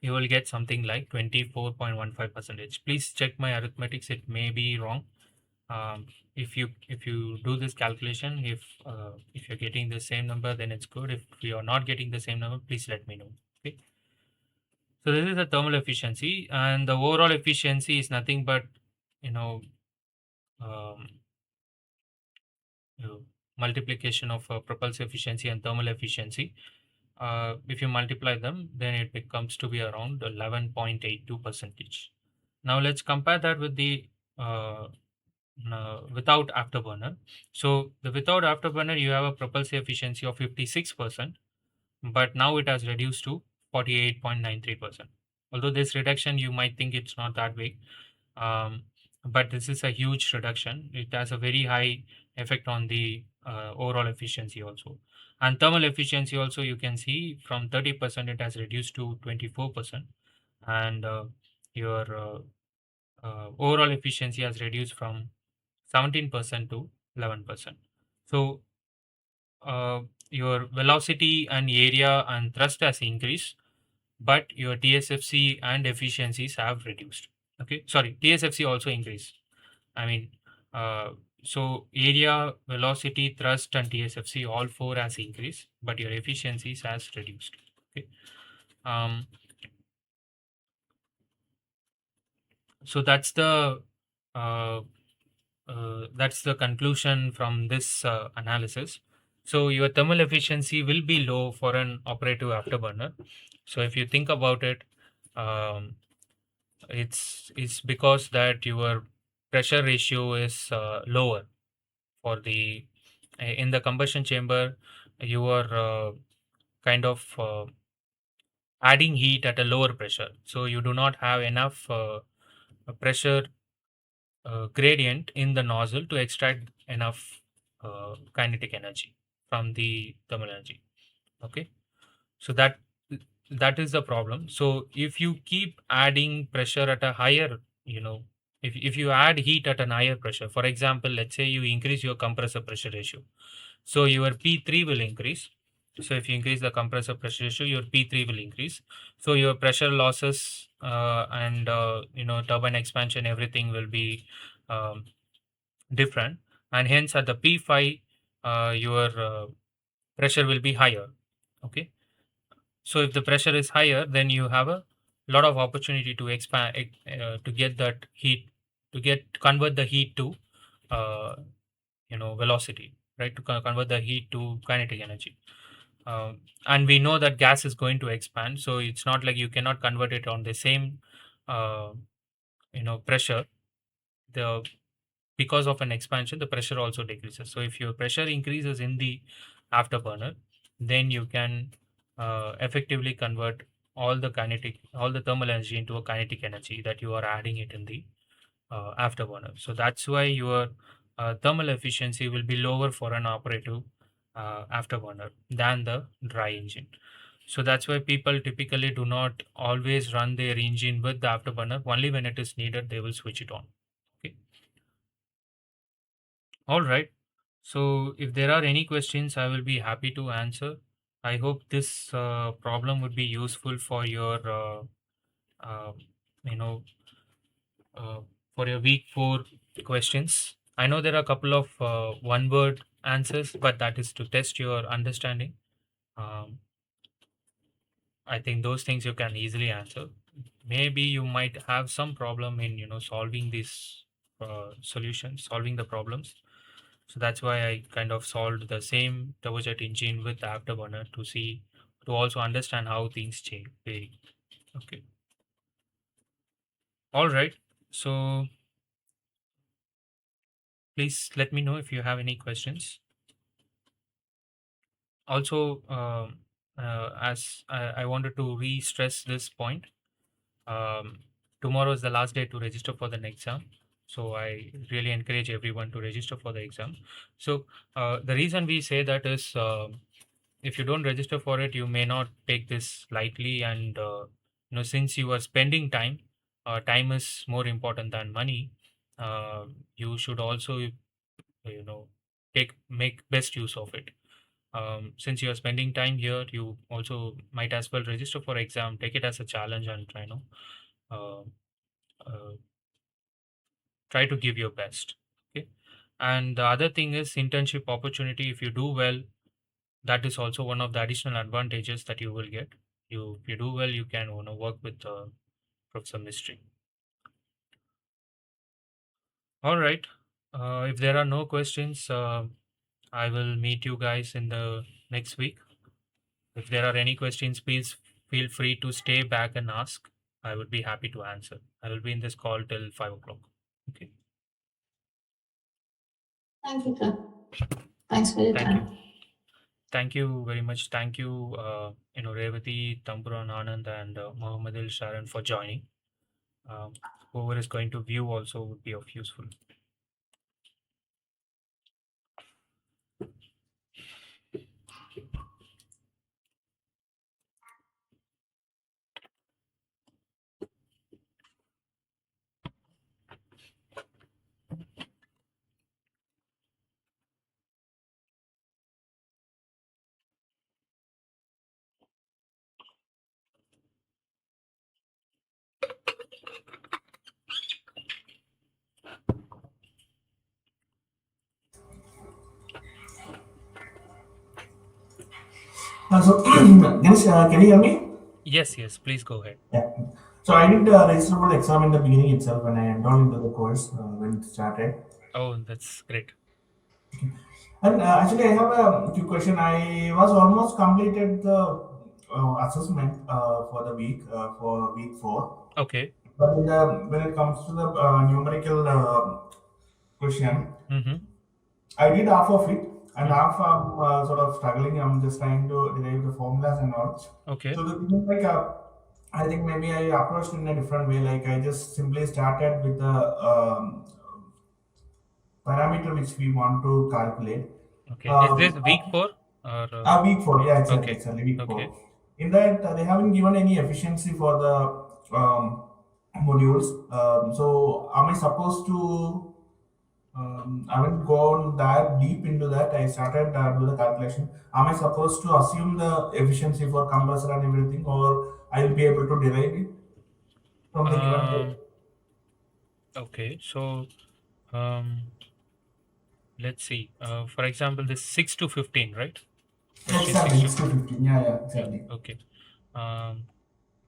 you will get something like 24.15 percentage. Please check my arithmetics; it may be wrong. Um, if you do this calculation, if you're getting the same number, then it's good. If you are not getting the same number, please let me know. Okay. So this is the thermal efficiency, and the overall efficiency is nothing but you know um, you know, multiplication of propulsive efficiency and thermal efficiency. If you multiply them, then it becomes to be around 11.82 percentage. Now let's compare that with the uh, without afterburner. So the without afterburner, you have a propulsive efficiency of 56%, but now it has reduced to 48.93%. Although this reduction, you might think it's not that big, um, but this is a huge reduction. It has a very high effect on the overall efficiency also. And thermal efficiency also, you can see from 30% it has reduced to 24%, and your overall efficiency has reduced from 17% to 11%. So uh, your velocity and area and thrust has increased, but your TSFC and efficiencies have reduced. Okay, sorry, TSFC also increased. I mean, uh, so area, velocity, thrust, and TSFC all four has increased, but your efficiencies has reduced. Okay, um, so uh, that's the conclusion from this analysis. So your thermal efficiency will be low for an operative afterburner. So if you think about it, um, it's because that your pressure ratio is lower for the in the combustion chamber. You are kind of adding heat at a lower pressure, so you do not have enough pressure gradient in the nozzle to extract enough kinetic energy from the thermal energy. Okay, so that is the problem. So if you keep adding pressure at a higher, if you add heat at an higher pressure, for example, let's say you increase your compressor pressure ratio, so your P3 will increase. So if you increase the compressor pressure ratio, your P3 will increase. So your pressure losses and turbine expansion, everything will be um, different, and hence at the P5 your pressure will be higher. Okay, So if the pressure is higher, then you have a lot of opportunity to expand, to get that heat, to get convert the heat to uh, velocity, right? To convert the heat to kinetic energy. And we know that gas is going to expand, so it's not like you cannot convert it on the same uh, pressure. The Because of an expansion, the pressure also decreases. So if your pressure increases in the afterburner, then you can effectively convert all the thermal energy into a kinetic energy that you are adding it in the afterburner. So that's why your thermal efficiency will be lower for an operative afterburner than the dry engine. So that's why people typically do not always run their engine with the afterburner. Only when it is needed, they will switch it on. Okay. All right. So if there are any questions, I will be happy to answer. I hope this problem would be useful uh, you know, uh, for your week 4 questions. I know there are a couple of one-word answers, but that is to test your understanding. Um, I think those things you can easily answer. Maybe you might have some problem in solving these solutions, solving the problems. So that's why I kind of solved the same turbojet engine with the afterburner to also understand how things change. Vary. Okay. All right. So please let me know if you have any questions. Also, as I wanted to re-stress this point, um, tomorrow is the last day to register for the next exam. So I really encourage everyone to register for the exam. So the reason we say that is, if you don't register for it, you may not take this lightly, and since you are spending time, time is more important than money. You should also make best use of it. Since you are spending time here, you also might as well register for exam, take it as a challenge, and uh, uh, try to give your best. Okay. And the other thing is internship opportunity. If you do well, that is also one of the additional advantages that you will get. If you do well, you can work with Professor Mystery. All right. If there are no questions, I will meet you guys in the next week. If there are any questions, please feel free to stay back and ask. I would be happy to answer. I will be in this call till 5 o'clock. Okay. Thank you, sir. Thanks for your Thank you. time. Thank you very much. Thank you, Revati, Tampuran, Anand, and Mohammadil Sharan for joining. Um, whoever is going to view also would be of useful. So, Ganesh, can you hear me? Yes, yes, please go ahead. Yeah. So I did register for the exam in the beginning itself when I enrolled into the course when it started. Oh, that's great. And actually, I have a few question. I was almost completed the assessment for the week for week 4. Okay. But when it comes to the numerical question, Mm-hmm. I did half of it, and Mm-hmm. half I'm sort of struggling. I'm just trying to derive the formulas and all. Okay. So the thing is like, I think maybe I approached in a different way. Like I just simply started with the parameter which we want to calculate. Okay. Is this Um, week 4 or week 4, yeah, exactly, okay. exactly, week Okay. 4. In that, they haven't given any efficiency for the modules. So, am I supposed to? I haven't gone that deep into that. I started do the calculation. Am I supposed to assume the efficiency for compressor and everything, or I will be able to derive it from the given data? Um. Okay. So, um, let's see. For example, this 6 to 15, right? Question 6 Exactly, to it's 15. 215. Yeah, yeah, Yeah. exactly. Okay.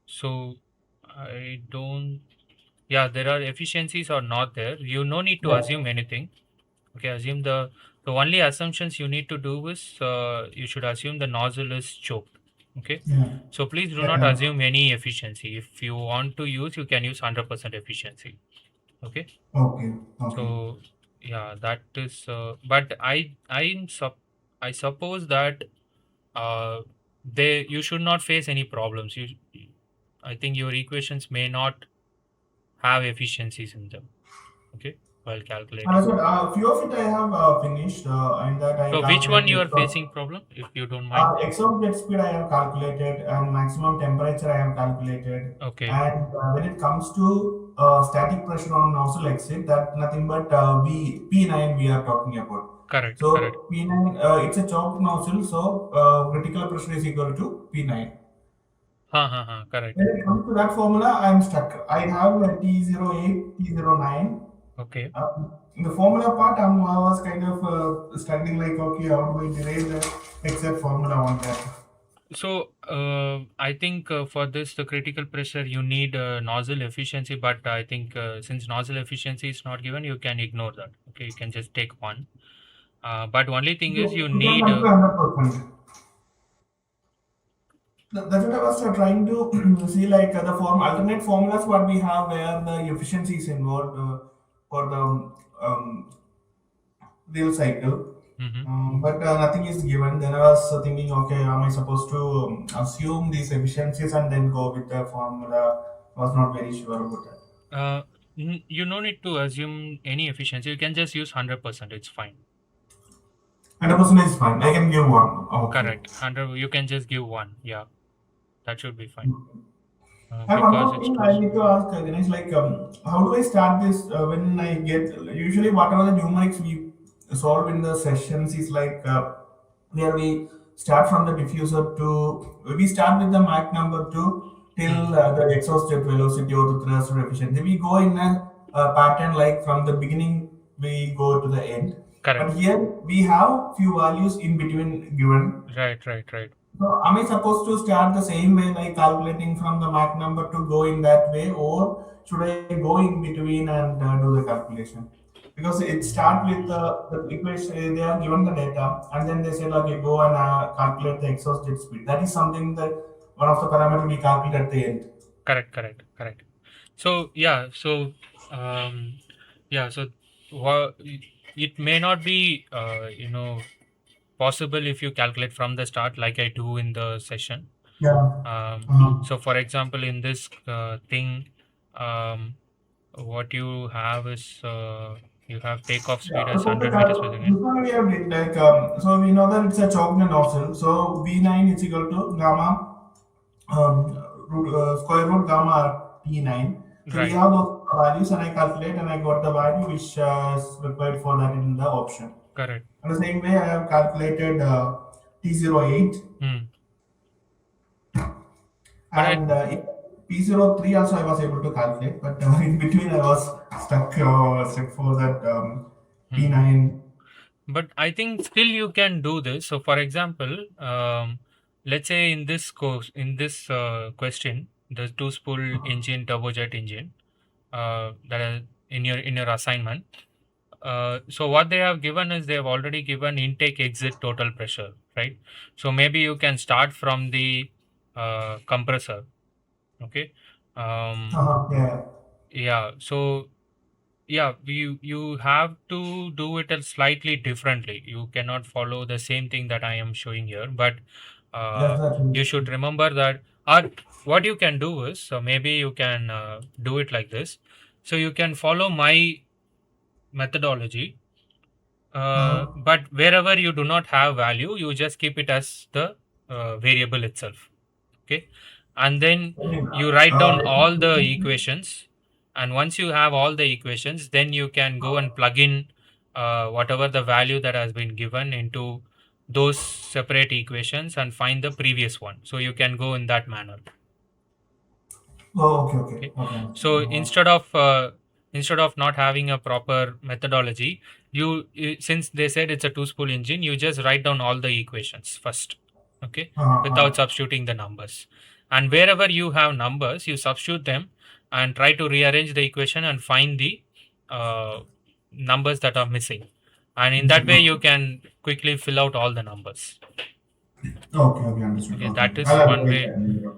So I don't. Yeah, there are efficiencies or not there. You no need to Yeah. assume anything. Okay, assume the only assumptions you need to do is you should assume the nozzle is choked. Okay, Yeah. so please do Yeah. not Yeah. assume any efficiency. If you want to use, you can use 100% efficiency. Okay, Okay. Okay. so yeah, that is. But I suppose that they you should not face any problems. I think your equations may not have efficiencies in them. Okay, while calculating. So a few of it I have finished, and that I So which one you calculated. are facing problem, if you don't mind? Exhaust jet speed I have calculated, and maximum temperature I have calculated. Okay, And when it comes to static pressure on nozzle exit, that nothing but P9 we are talking about. correct, correct. So P9, it's a choke nozzle, so critical pressure is equal to P9. Correct. When it comes to that formula, I am stuck. I have a T08, T09. Okay. In the formula part, I was kind of struggling like, okay, how do I derive the exact formula on that? So I think for this the critical pressure you need nozzle efficiency, but I think since nozzle efficiency is not given, you can ignore that. Okay, you can just take one. But only thing is you You can need consider 100%. That's what I was trying to see, like the alternate formulas what we have where the efficiency is involved for the real cycle. Mhm. But nothing is given. Then I was thinking, okay, am I supposed to assume these efficiencies and then go with the formula? I was not very sure about that. uh, you no need to assume any efficiency. You can just use 100%. It's fine. 100% is fine. I can give one. Okay. Correct. 100. You can just give one. Yeah, that should be fine. And one Because more it's thing too. I need to ask Ganesh, like, how do I start this when I get usually whatever the numerics we solve in the sessions is like where we start from the diffuser to we start with the Mach number two till Hmm. the exhaust jet velocity or the thrust or efficiency. We go in a pattern like from the beginning we go to the end. But Correct. here we have few values in between given. Right. Right. Right. So am I supposed to start the same way, like calculating from the Mach number to go in that way, or should I go in between and do the calculation? Because it start with the equation, they are given the data, and then they said, okay, go and calculate the exhaust jet speed. That is something that one of the parameter we calculate at the end. Correct. Correct. Correct. So yeah. So um, yeah. So it may not be possible if you calculate from the start like I do in the session. Yeah. Um, Uh-huh. so for example, in this thing, um, what you have is you have takeoff speed Yeah, as so 100 meters per second. this one we have did like so we know that it's a choke nozzle. So V9 is equal to gamma square root gamma T9. So we Right. have those values and I calculate and I got the value which is required for that in the option. Correct. And the same way I have calculated T08 Hmm. But I and P03 also I was able to calculate, but in between I was stuck for that hmm. P9. But I think still you can do this. So for example, let's say in this course, in this question, the two spool engine, turbojet engine, that are in your assignment. So what they have given is they have already given intake exit total pressure, right? So maybe you can start from the compressor. Okay. Um, Yeah. yeah. So yeah, you have to do it a slightly differently. You cannot follow the same thing that I am showing here, but That's the you truth. should remember that. Or what you can do is, so maybe you can do it like this. So you can follow my methodology, Uh-huh. but wherever you do not have value, you just keep it as the variable itself. Okay, and then Okay. you write down all the Uh, equations, and once you have all the equations, then you can go and plug in whatever the value that has been given into those separate equations and find the previous one. So you can go in that manner. Oh, okay, okay, Okay, okay. so Uh-huh. instead of not having a proper methodology, since they said it's a two spool engine, you just write down all the equations first. Okay, Uh-huh. without Uh-huh. substituting the numbers, and wherever you have numbers, you substitute them and try to rearrange the equation and find the uh, numbers that are missing. And in that way, you can quickly fill out all the numbers. Okay, okay, understood. Okay, Okay, that okay. is I'll one write way. that in the.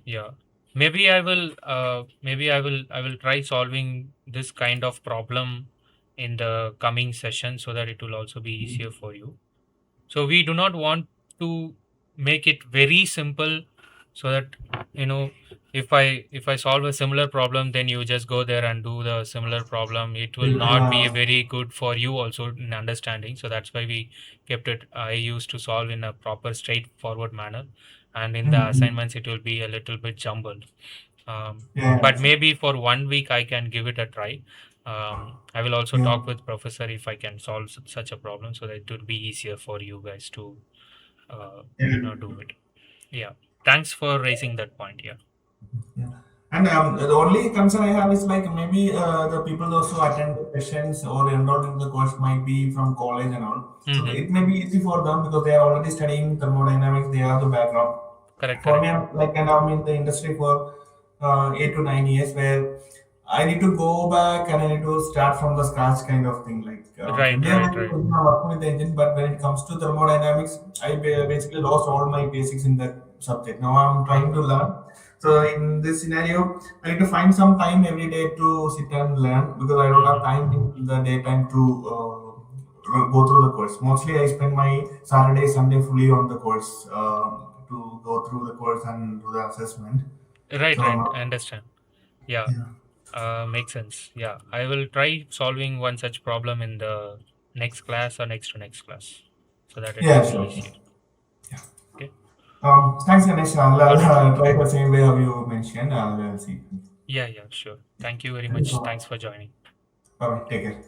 Yeah, maybe I will try solving this kind of problem in the coming session so that it will also be easier for you. So we do not want to make it very simple so that, you know, if I solve a similar problem, then you just go there and do the similar problem. It will not be Yeah, very good for you also in understanding. So that's why we kept it. I used to solve in a proper straightforward manner, and in the mm-hmm. assignments it will be a little bit jumbled. Yeah, But understood. maybe for 1 week I can give it a try. I will also Yeah, talk with professor if I can solve such a problem so that it would be easier for you guys to uh, yeah. do it. Yeah. Thanks for raising that point. Yeah. Yeah. And the only concern I have is like maybe the people those who attend the sessions or enrolled in the course might be from college and all. So Mm-hmm. it may be easy for them because they are already studying thermodynamics. They have the background. Correct. For me, Correct. I'm like, and I'm in the industry for 8 to 9 years, where I need to go back and I need to start from the scratch kind of thing. Like Right. familiar Right. with the Right. engine, I'm working with the engine, but when it comes to thermodynamics, I basically lost all my basics in that subject. Now I'm trying to learn. So in this scenario, I need to find some time every day to sit and learn because I don't have Mm-hmm. time in the daytime to go through the course. Mostly, I spend my Saturday, Sunday fully on the course to go through the course and do the assessment. Right. Right. I So, understand. Yeah. yeah, Makes sense. Yeah. I will try solving one such problem in the next class or next to next class so that it will yeah, be sure. easier. Okay. Thanks, Ganesh. I'll Got it. try the same way how you mentioned. I'll see. Yeah. Yeah. Sure. Thank you very Thank you much. so much. Thanks for joining. Bye bye. Take care.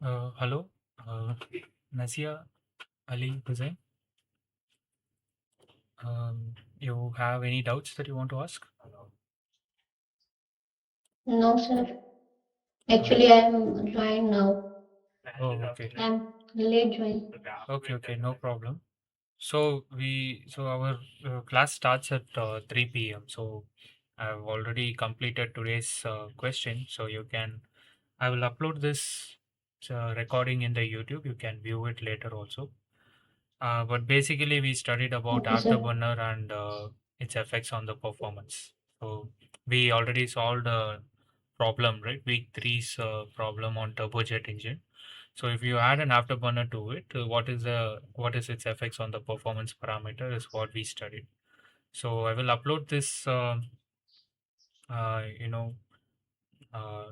Hello, Nasia Ali Hussain. You have any doubts that you want to ask? No, sir. Uh, Actually, I am joined now. oh, okay. I'm late join. Okay, no problem. So our class starts at 3 p.m. So I've already completed today's question. So I will upload this recording in the YouTube. You can view it later also. But basically, we studied about Okay, sir. afterburner and its effects on the performance. So we already solved a problem, right? Week three's problem on turbojet engine. So if you add an afterburner to it, what is its effects on the performance parameter is what we studied. So I will upload this, uh, you know,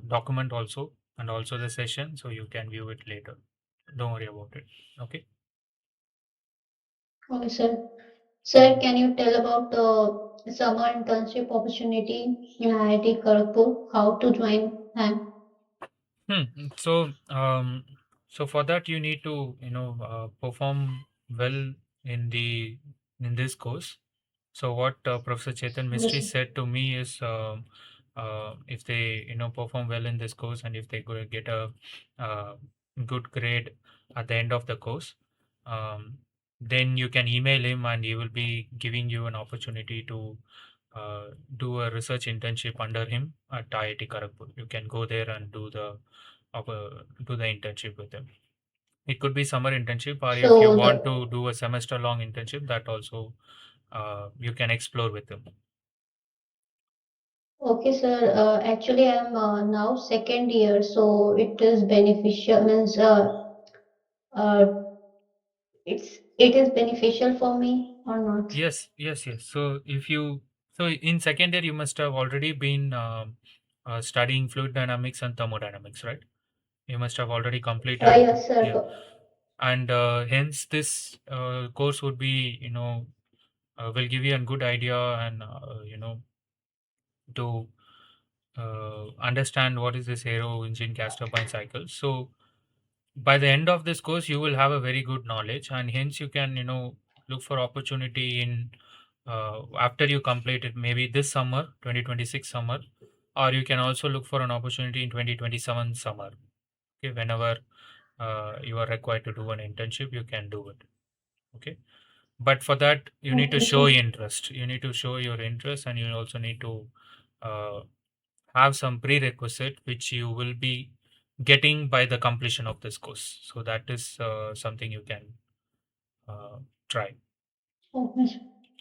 document also, and also the session, so you can view it later. Don't worry about it. Okay. Okay, sir. Sir, can you tell about the summer internship opportunity in IIT Kharagpur? How to join them? So, so for that you need to, perform well in the in this course. So what Professor Chetan Okay, Mistry sir. said to me is, if they, perform well in this course and if they go get a uh, good grade at the end of the course, um, then you can email him and he will be giving you an opportunity to do a research internship under him at IIT Kharagpur. You can go there and do the internship with him. It could be summer internship, or if you So want the to do a semester long internship, that also you can explore with him. okay, sir. Actually, I'm now second year, so it is beneficial. Means uh, it is beneficial for me or not? Yes. So in second year, you must have already been studying fluid dynamics and thermodynamics, right? You must have already completed, Yes, sir. yeah. And hence this course would be, will give you a good idea and, to understand what is this aero engine gas turbine cycle. So by the end of this course, you will have a very good knowledge, and hence you can, look for opportunity in after you complete it, maybe this summer, 2026 summer, or you can also look for an opportunity in 2027 summer. Okay, whenever you are required to do an internship, you can do it. Okay, but for that you need to Okay, show sir. interest. You need to show your interest, and you also need to uh, have some prerequisite which you will be getting by the completion of this course. So that is something you can uh, try. Okay, sir.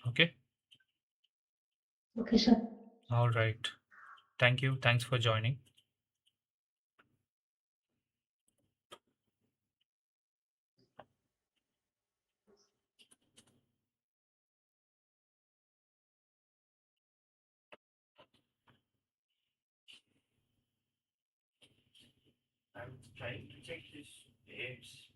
Okay. Okay, sir. All right. Thank you. Thanks for joining. I'm trying to check this dates.